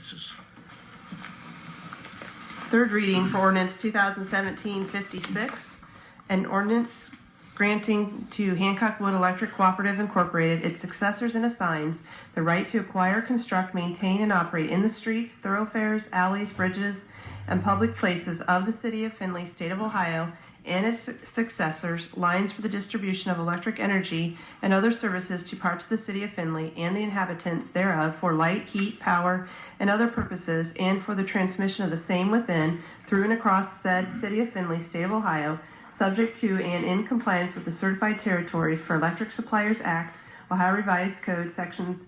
ordinances. Third reading for ordinance 2017-56, an ordinance granting to Hancock Wood Electric Cooperative Incorporated, its successors and assigns, the right to acquire, construct, maintain, and operate in the streets, thoroughfares, alleys, bridges, and public places of the city of Findlay, state of Ohio, and its successors, lines for the distribution of electric energy and other services to parts of the city of Findlay and the inhabitants thereof for light, heat, power, and other purposes, and for the transmission of the same within, through and across said city of Findlay, state of Ohio, subject to and in compliance with the Certified Territories for Electric Suppliers Act, Ohio Revised Code, sections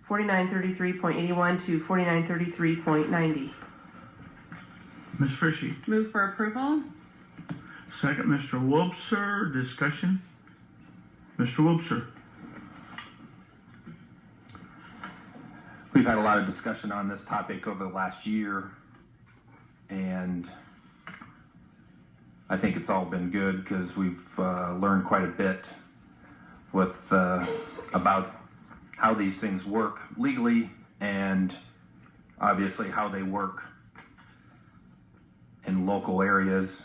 4933.81 to 4933.90. Ms. Frishy. Move for approval. Second, Mr. Wobser. Discussion. Mr. Wobser. We've had a lot of discussion on this topic over the last year, and I think it's all been good because we've learned quite a bit with about how these things work legally and obviously how they work in local areas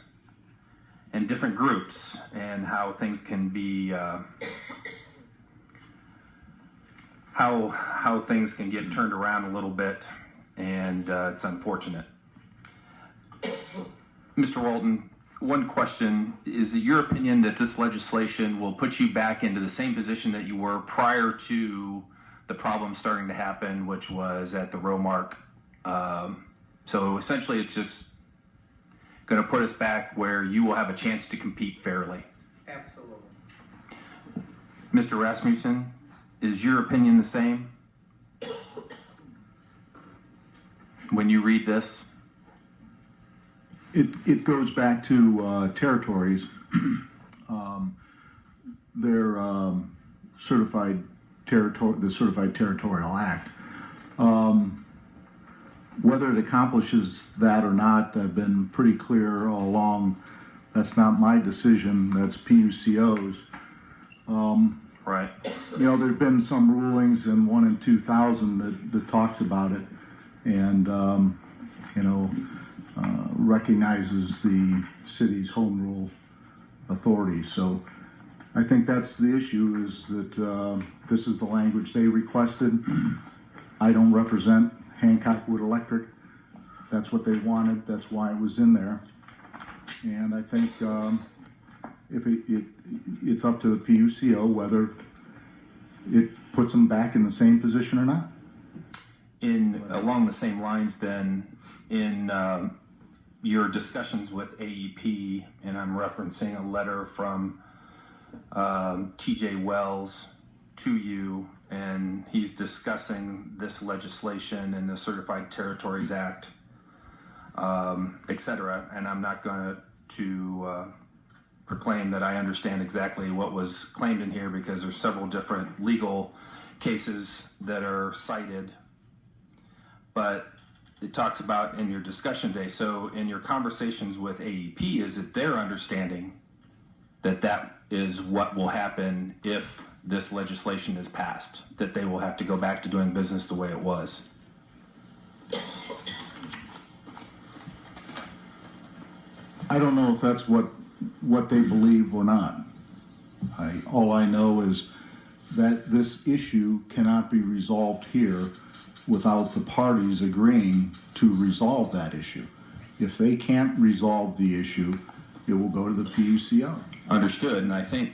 and different groups, and how things can be how things can get turned around a little bit, and it's unfortunate. Mr. Walton, one question: is it your opinion that this legislation will put you back into the same position that you were prior to the problem starting to happen, which was at the Romark? So essentially it's just going to put us back where you will have a chance to compete fairly. Absolutely. Mr. Rasmussen, is your opinion the same when you read this? It goes back to territories. Their certified the Certified Territorial Act. Whether it accomplishes that or not, I've been pretty clear all along. That's not my decision. That's PUCO's. Right. You know, there've been some rulings in 1 and 2000 that talks about it, and you know, recognizes the city's home rule authority. So I think that's the issue, is that this is the language they requested. I don't represent Hancock Wood Electric. That's what they wanted. That's why it was in there. And I think if it's up to the PUCO whether it puts them back in the same position or not. Along the same lines, then, in your discussions with AEP, and I'm referencing a letter from TJ Wells to you, and he's discussing this legislation and the Certified Territories Act, etc. And I'm not going to proclaim that I understand exactly what was claimed in here, because there's several different legal cases that are cited. But it talks about in your discussion day, so in your conversations with AEP, is it their understanding that that is what will happen if this legislation is passed, that they will have to go back to doing business the way it was? I don't know if that's what they believe or not. All I know is that this issue cannot be resolved here without the parties agreeing to resolve that issue. If they can't resolve the issue, it will go to the PUCO. Understood, and I think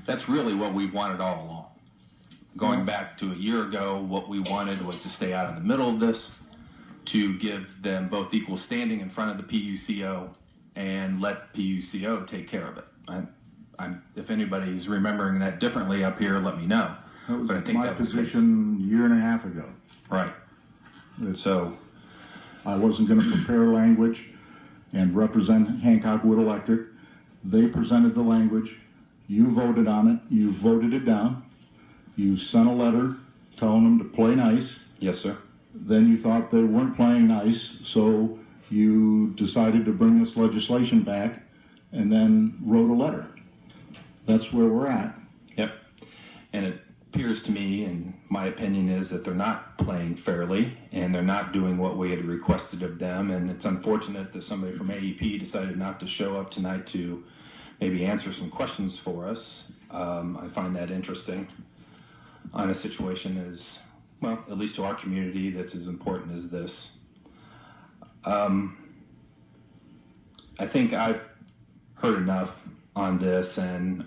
that's really what we wanted all along. Going back to a year ago, what we wanted was to stay out of the middle of this, to give them both equal standing in front of the PUCO and let PUCO take care of it. If anybody's remembering that differently up here, let me know. That was but I think my that was position a year and a half ago. Right. So I wasn't going to prepare language and represent Hancock Wood Electric. They presented the language. You voted on it. You voted it down. You sent a letter telling them to play nice. Yes, sir. Then you thought they weren't playing nice, so you decided to bring this legislation back and then wrote a letter. That's where we're at. Yep. And appears to me, and my opinion is that they're not playing fairly and they're not doing what we had requested of them. And it's unfortunate that somebody from AEP decided not to show up tonight to maybe answer some questions for us. I find that interesting on a situation as, well, at least to our community, that's as important as this. I think I've heard enough on this, and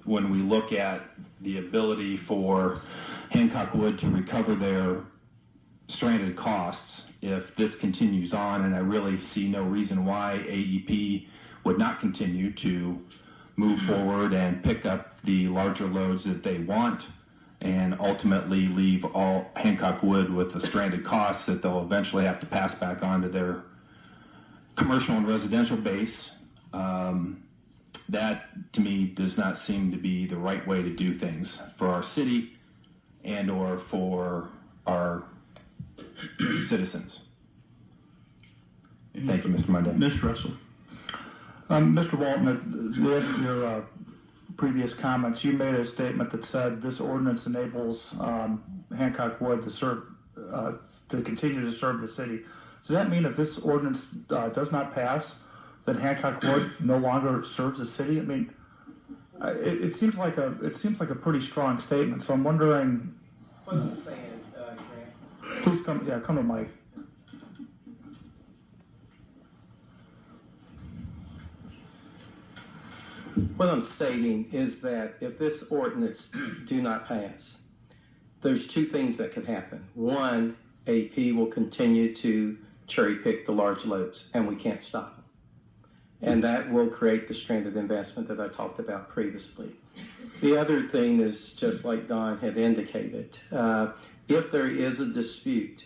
when we look at the ability for Hancock Wood to recover their stranded costs if this continues on, and I really see no reason why AEP would not continue to move forward and pick up the larger loads that they want and ultimately leave all Hancock Wood with the stranded costs that they'll eventually have to pass back on to their commercial and residential base. That to me does not seem to be the right way to do things for our city and or for our citizens. Thank you, Mr. Monday. Ms. Russell. Mr. Walton, at the end of your previous comments, you made a statement that said this ordinance enables Hancock Wood to serve, to continue to serve the city. Does that mean if this ordinance does not pass, that Hancock Wood no longer serves the city? I mean, it seems like a pretty strong statement. So I'm wondering. What are you saying, Grant? Please come to Mike. What I'm stating is that if this ordinance do not pass, there's two things that could happen. One, AP will continue to cherry pick the large loads, and we can't stop them. And that will create the stranded investment that I talked about previously. The other thing is, just like Don had indicated, if there is a dispute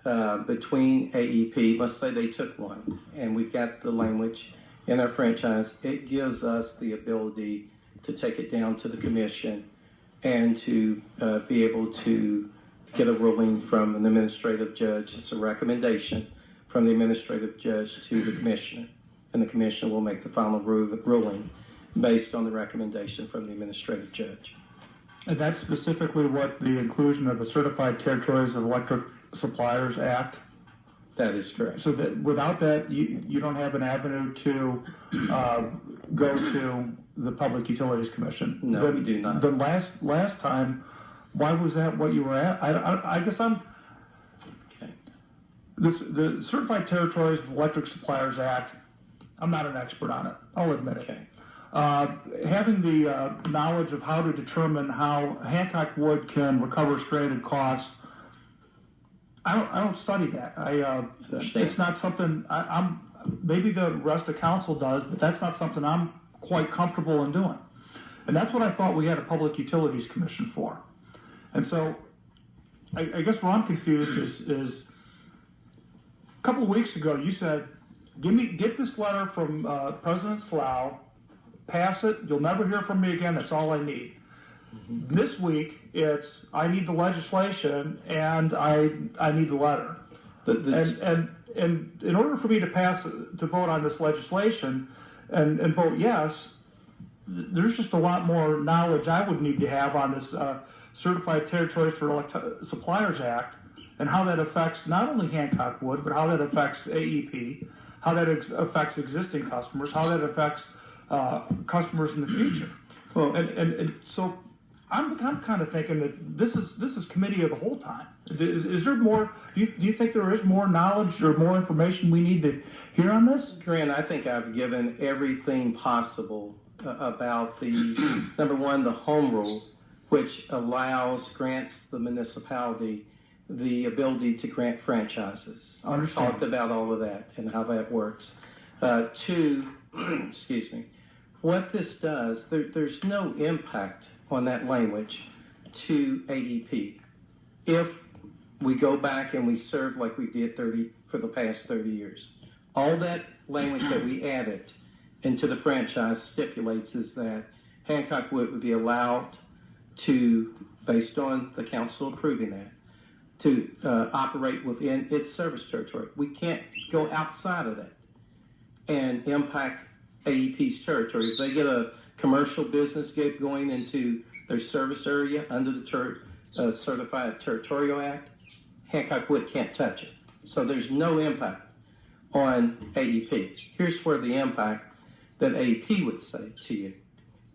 between AEP, let's say they took one, and we've got the language in our franchise, it gives us the ability to take it down to the commission and to be able to get a ruling from an administrative judge. It's a recommendation from the administrative judge to the commissioner, and the commissioner will make the final ruling based on the recommendation from the administrative judge. And that's specifically what the inclusion of the Certified Territories of Electric Suppliers Act. That is correct. So that without that, you don't have an avenue to go to the Public Utilities Commission. No, we do not. The last time, why was that what you were at? I guess I'm. Okay. The Certified Territories of Electric Suppliers Act, I'm not an expert on it. I'll admit it. Okay. Having the knowledge of how to determine how Hancock Wood can recover stranded costs, I don't study that. It's not something I'm. Maybe the rest of council does, but that's not something I'm quite comfortable in doing. And that's what I thought we had a Public Utilities Commission for. And so, I guess where I'm confused is a couple of weeks ago you said, get this letter from President Slough, pass it. You'll never hear from me again. That's all I need. This week, it's I need the legislation and I need the letter. And in order for me to vote on this legislation and vote yes, there's just a lot more knowledge I would need to have on this Certified Territories for Suppliers Act and how that affects not only Hancock Wood, but how that affects AEP, how that affects existing customers, how that affects customers in the future. Well, and so I'm kind of thinking that this is committee of the whole time. Is there more? Do you think there is more knowledge or more information we need to hear on this? Grant, I think I've given everything possible about the number one, the home rule, which grants the municipality the ability to grant franchises. Understand. Talked about all of that and how that works. Two, excuse me. What this does, there's no impact on that language to AEP. If we go back and we serve like we did for the past 30 years, all that language that we added into the franchise stipulates is that Hancock Wood would be allowed to, based on the council approving that, to operate within its service territory. We can't go outside of that and impact AEP's territory. If they get a commercial business get going into their service area under the Certified Territorial Act, Hancock Wood can't touch it. So there's no impact on AEP. Here's where the impact that AEP would say to you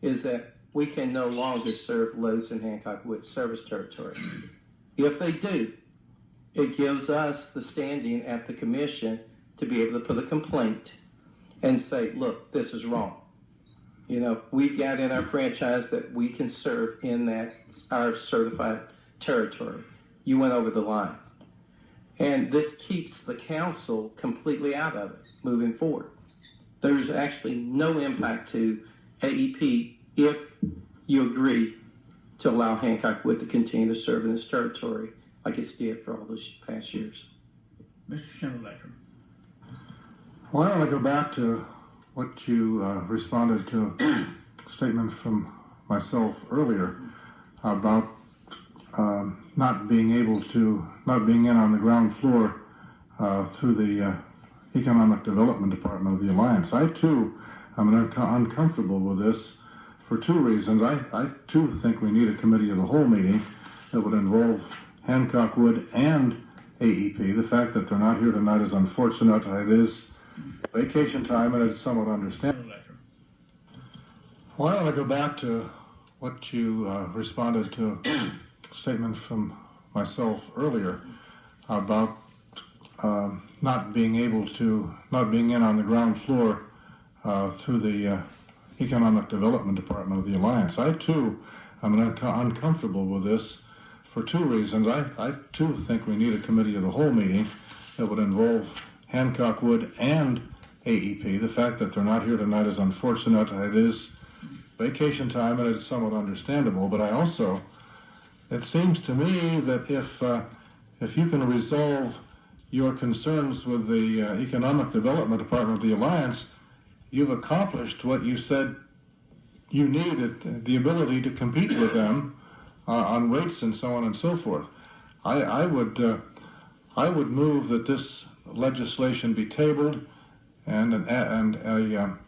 is that we can no longer serve loads in Hancock Wood service territory. If they do, it gives us the standing at the commission to be able to put a complaint and say, look, this is wrong. You know, we've got in our franchise that we can serve in that our certified territory. You went over the line. And this keeps the council completely out of it moving forward. There's actually no impact to AEP if you agree to allow Hancock Wood to continue to serve in this territory like it's did for all those past years. Mr. Schindler. Why don't I go back to what you responded to a statement from myself earlier about not being in on the ground floor through the Economic Development Department of the Alliance. I too am uncomfortable with this for two reasons. I too think we need a committee of the whole meeting that would involve Hancock Wood and AEP. The fact that they're not here tonight is unfortunate. It is vacation time and it's somewhat understandable. Why don't I go back to what you responded to a statement from myself earlier about not being in on the ground floor through the Economic Development Department of the Alliance. I too am uncomfortable with this for two reasons. I too think we need a committee of the whole meeting that would involve Hancock Wood and AEP. The fact that they're not here tonight is unfortunate. It is vacation time and it's somewhat understandable, but it seems to me that if you can resolve your concerns with the Economic Development Department of the Alliance, you've accomplished what you said you needed, the ability to compete with them on rates and so on and so forth. I would move that this legislation be tabled and a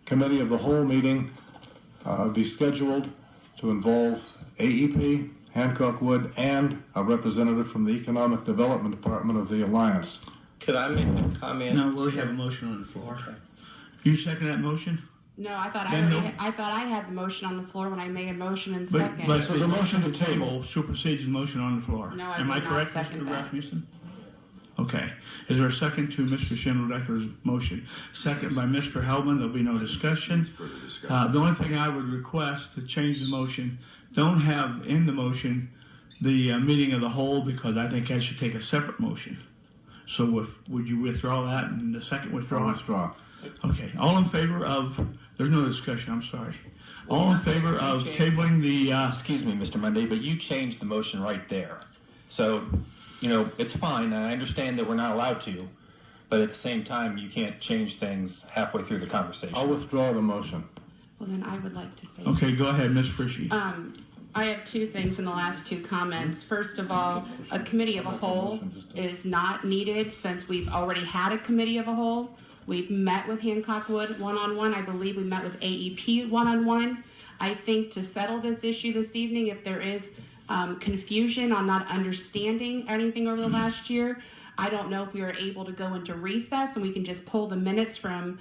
committee of the whole meeting be scheduled to involve AEP, Hancock Wood, and a representative from the Economic Development Department of the Alliance. Could I make a comment? No, we have a motion on the floor. You second that motion? No, I thought Then I thought I had the motion on the floor when I made a motion and But second. there's a motion to table supersedes the motion on the floor. No, I Am I did not correct, second Mr. that. Rasmussen? Okay. Is there a second to Mr. Schindler-Decker's motion? Second by Mr. Hellman. There'll be no discussion. The only thing I would request to change the motion, don't have in the motion the meeting of the whole, because I think that should take a separate motion. So would you withdraw that and the second withdraw? Withdraw. Okay. All in favor of, there's no discussion, I'm sorry. All in favor of tabling the, Excuse me, Mr. Monday, but you changed the motion right there. So, it's fine, and I understand that we're not allowed to, but at the same time, you can't change things halfway through the conversation. I'll withdraw the motion. Well, then I would like to say. okay, go ahead, Ms. Frishy. I have two things in the last two comments. First of all, a committee of a whole is not needed since we've already had a committee of a whole. We've met with Hancock Wood one-on-one. I believe we met with AEP one-on-one. I think to settle this issue this evening, if there is confusion on not understanding anything over the last year, I don't know if we are able to go into recess and we can just pull the minutes from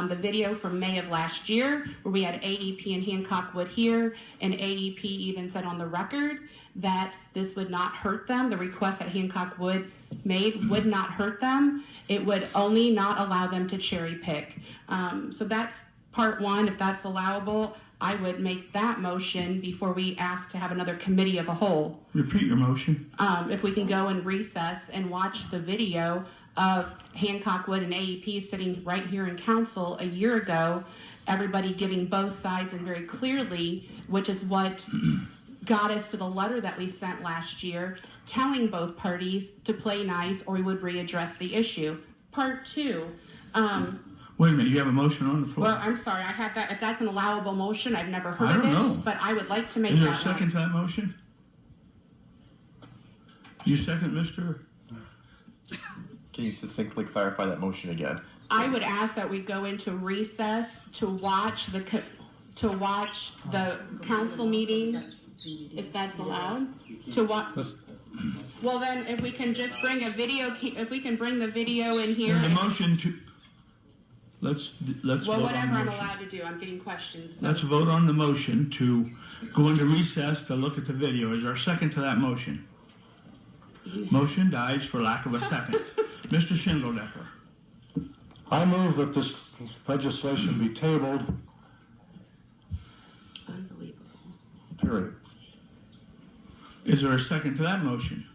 the video from May of last year where we had AEP and Hancock Wood here, and AEP even said on the record that this would not hurt them. The request that Hancock Wood made would not hurt them. It would only not allow them to cherry pick. So that's part one. If that's allowable, I would make that motion before we ask to have another committee of a whole. Repeat your motion. If we can go and recess and watch the video of Hancock Wood and AEP sitting right here in council a year ago, everybody giving both sides and very clearly, which is what got us to the letter that we sent last year, telling both parties to play nice or we would readdress the issue. Part two. Wait a minute, you have a motion on the floor? Well, I'm sorry, I have that. If that's an allowable motion, I've never heard I of don't it, know. but I would like to make Is there a that one. second to that motion? You second, Mr.? Can you succinctly clarify that motion again? I would ask that we go into recess to watch to watch the council meeting, if that's allowed, to watch. Well, then, if we can just bring a video, if we can bring the video in here. The motion to, let's Well, vote on whatever the I'm motion. allowed to do, I'm getting questions. So. Let's vote on the motion to go into recess to look at the video. Is there a second to that motion? Motion dies for lack of a second. Mr. Schindlerdecker. I move that this legislation be tabled, Unbelievable. period. Is there a second to that motion?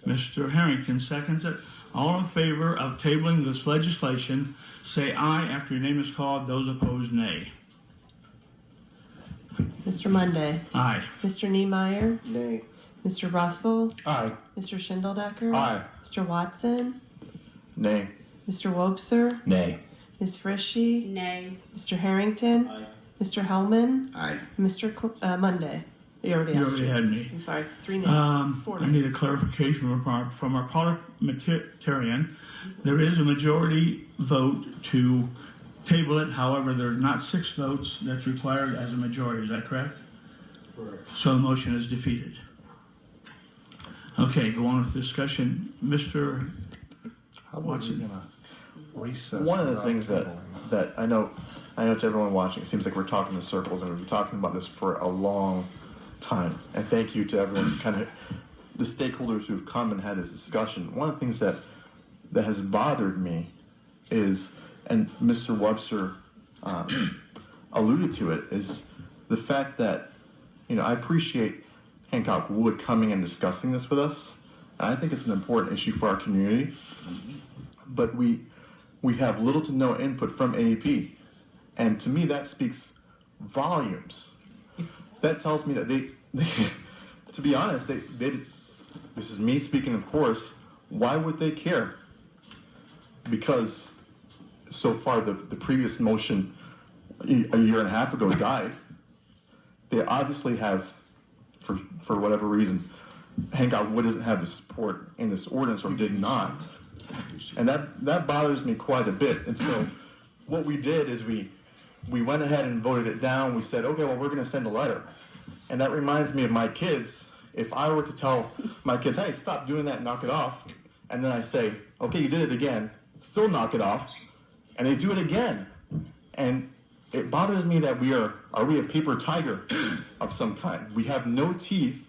Mr. Harrington seconds it. All in favor of tabling this legislation, say aye after your name is called. Those opposed, nay. Mr. Monday, Aye. Mr. Niemeyer, Nay. Mr. Russell, Aye. Mr. Schindlerdecker, Aye. Mr. Watson, Nay. Mr. Wobser, Nay. Ms. Frishy, Nay. Mr. Harrington, Mr. Hellman, Aye. Mr. Monday. You already You asked already you. had me. I'm sorry, 3 names. 4 I names. need a clarification from our parliamentarian. There is a majority vote to table it. However, there are not 6 votes that's required as a majority. Is that correct? Correct. So the motion is defeated. Okay, go on with discussion. Mr. Watson. One of the things that I know to everyone watching, it seems like we're talking in circles, and we've been talking about this for a long time. And thank you to everyone, kind of the stakeholders who've come and had this discussion. One of the things that has bothered me is, and Mr. Webster alluded to it, is the fact that, I appreciate Hancock Wood coming and discussing this with us. And I think it's an important issue for our community. But we have little to no input from AEP. And to me, that speaks volumes. That tells me that they to be honest, they, this is me speaking, of course, why would they care? Because so far the previous motion a year and a half ago died. They obviously have, for whatever reason, Hancock Wood doesn't have the support in this ordinance, or did not. And that bothers me quite a bit. And so what we did is we went ahead and voted it down. We said, okay, well, we're going to send a letter. And that reminds me of my kids. If I were to tell my kids, hey, stop doing that, knock it off, and then I say, okay, you did it again, still knock it off, and they do it again. And it bothers me that are we a paper tiger of some kind? We have no teeth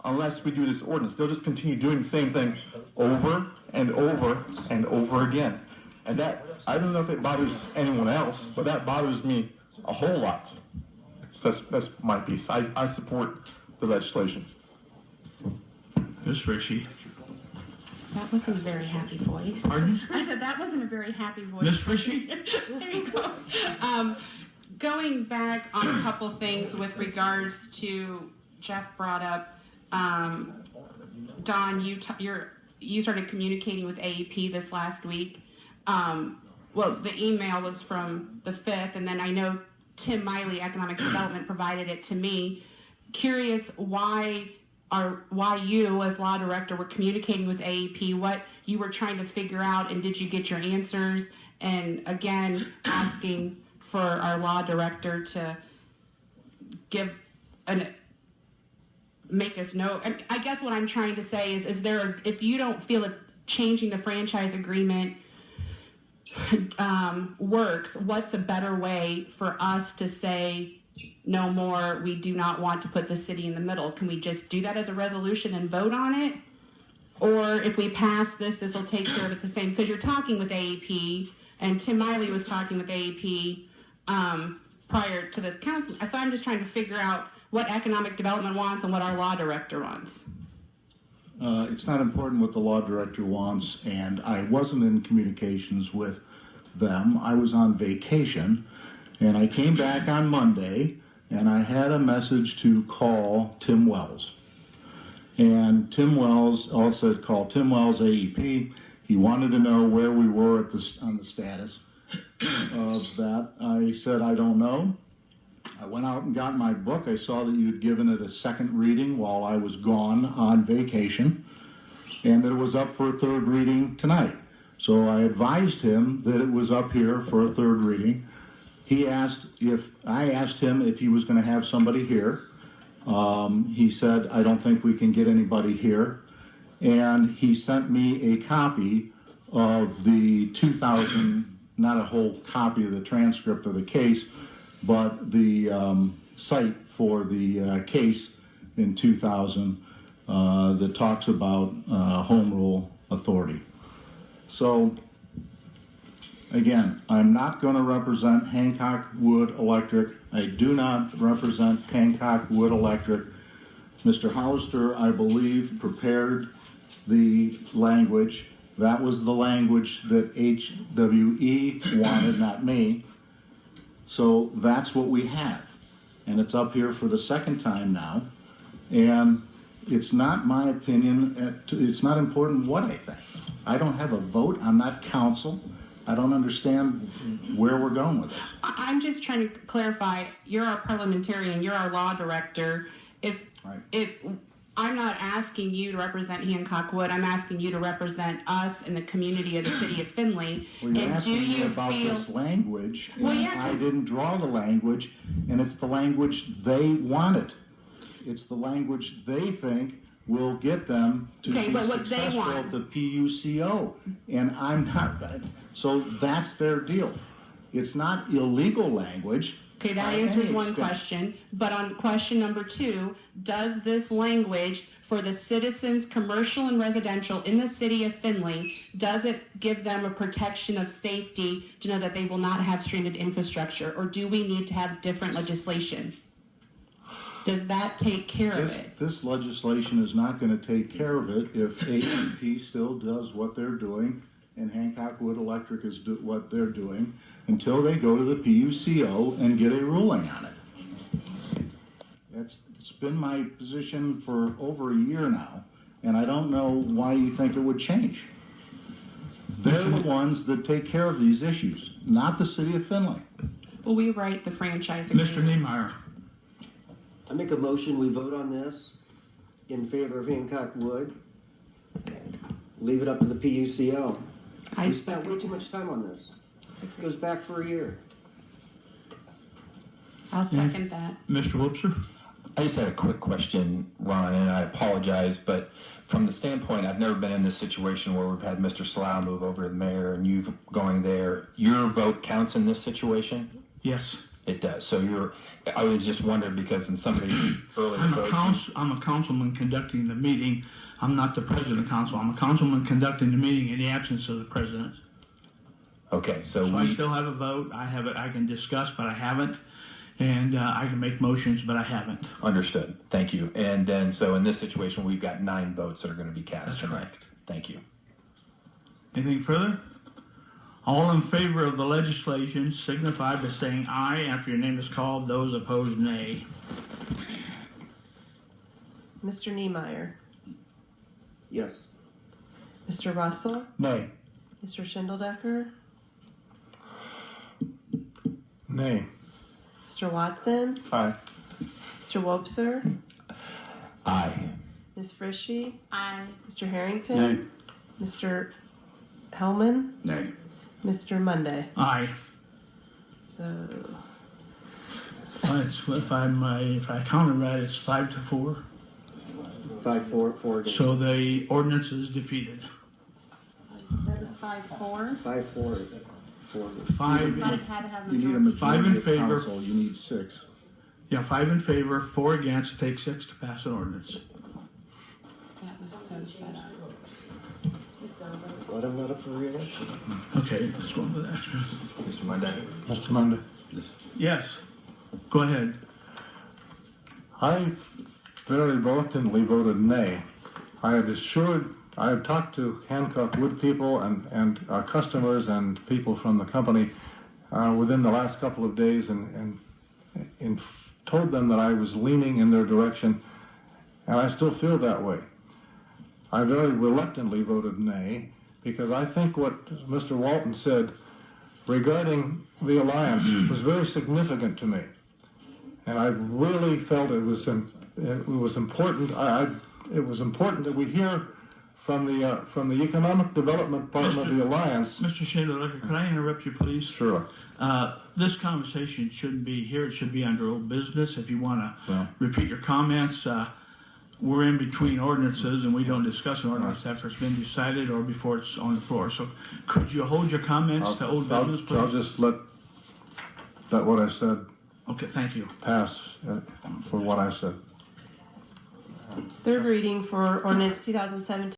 unless we do this ordinance. They'll just continue doing the same thing over and over and over again. And that, I don't know if it bothers anyone else, but that bothers me a whole lot. That's my piece. I support the legislation. Ms. Ritchie. That wasn't a very happy voice. Pardon? I said that wasn't a very happy voice. Ms. Ritchie? There you go. Going back on a couple things with regards to Jeff brought up, Don, you started communicating with AEP this last week. Well, the email was from the 5th, and then I know Tim Miley, Economic Development, provided it to me. Curious why you, as law director, were communicating with AEP, what you were trying to figure out, and did you get your answers? And again, asking for our law director to make us know. I guess what I'm trying to say is there, if you don't feel that changing the franchise agreement works, what's a better way for us to say no more, we do not want to put the city in the middle? Can we just do that as a resolution and vote on it? Or if we pass this will take care of it the same? Because you're talking with AEP, and Tim Miley was talking with AEP prior to this council. So I'm just trying to figure out what economic development wants and what our law director wants. It's not important what the law director wants, and I wasn't in communications with them. I was on vacation, and I came back on Monday, and I had a message to call Tim Wells. And Tim Wells also said, call Tim Wells, AEP. He wanted to know where we were on the status of that. I said, I don't know. I went out and got my book. I saw that you had given it a second reading while I was gone on vacation, and that it was up for a third reading tonight. So I advised him that it was up here for a third reading, I asked him if he was gonna have somebody here. He said, I don't think we can get anybody here. And he sent me a copy of the 2000, not a whole copy of the transcript of the case, but the site for the case in 2000 that talks about home rule authority. So, again, I'm not going to represent Hancock Wood Electric. I do not represent Hancock Wood Electric. Mr. Hollister, I believe, prepared the language. That was the language that HWE wanted, not me. So that's what we have. And it's up here for the second time now. And it's not my opinion. It's not important what I think. I don't have a vote. I'm not council. I don't understand where we're going with this. I'm just trying to clarify, you're our parliamentarian, you're our law director. If I'm not asking you to represent Hancock Wood, I'm asking you to represent us in the community of the city of Findlay. Well, you're asking me about this language, and I didn't draw the language, and it's the language they wanted. It's the language they think will get them to be successful at the PUCO, and I'm not. So that's their deal. It's not illegal language. Okay, that answers one question. But on question number 2, does this language for the citizens, commercial and residential in the city of Findlay, does it give them a protection of safety to know that they will not have stranded infrastructure? Or do we need to have different legislation? Does that take care of it? This legislation is not going to take care of it if AEP still does what they're doing and Hancock Wood Electric is what they're doing until they go to the PUCO and get a ruling on it. It's been my position for over a year now, and I don't know why you think it would change. They're the ones that take care of these issues, not the city of Findlay. Well, we write the franchise agreement. Mr. Niemeyer. I make a motion, we vote on this in favor of Hancock Wood. Leave it up to the PUCO. We spent way too much time on this. It goes back for a year. I'll second that. Mr. Whoopser? I just had a quick question, Ron, and I apologize, but from the standpoint, I've never been in this situation where we've had Mr. Slough move over to the mayor and you going there. Your vote counts in this situation? Yes. It does. So I was just wondering because in somebody's earlier votes... I'm a councilman conducting the meeting. I'm not the president of the council. I'm a councilman conducting the meeting in the absence of the president. Okay, so I still have a vote. I have it. I can discuss, but I haven't. And I can make motions, but I haven't. Understood. Thank you. And then, so in this situation, we've got 9 votes that are going to be cast tonight. Correct. Thank you. Anything further? All in favor of the legislation signify by saying aye after your name is called. Those opposed, nay. Mr. Niemeyer. Yes. Mr. Russell. Nay. Mr. Schindeldecker. Nay. Mr. Watson. Aye. Mr. Wopser. Aye. Ms. Frishy. Aye. Mr. Harrington. Nay. Mr. Hellman. Nay. Mr. Monday. Aye. So If I counted right, it's 5-4. 5-4 against. So the ordinance is defeated. That was 5-4. 5-4. 5. But it had to have You need a majority. 5 majority in of favor. council, you need 6. Yeah, 5 in favor, 4 against. It takes 6 to pass an ordinance. That was so set up. Let him let up for re-election. Okay, let's go on to the next one. Mr. Monday? Mr. Monday. Yes. Go ahead. I very reluctantly voted nay. I had talked to Hancock Wood people and customers and people from the company within the last couple of days and told them that I was leaning in their direction, and I still feel that way. I very reluctantly voted nay because I think what Mr. Walton said regarding the alliance was very significant to me. And I really felt it was important. It was important that we hear from the Economic Development Department of the Alliance. Mr. Schindler, can I interrupt you, please? Sure. This conversation shouldn't be here. It should be under old business. If you want to Yeah. repeat your comments, we're in between ordinances and we don't discuss an ordinance after it's been decided or before it's on the floor. So could you hold your comments to old business, please? I'll just let what I said Okay, thank you. pass for what I said. Third reading for ordinance 2017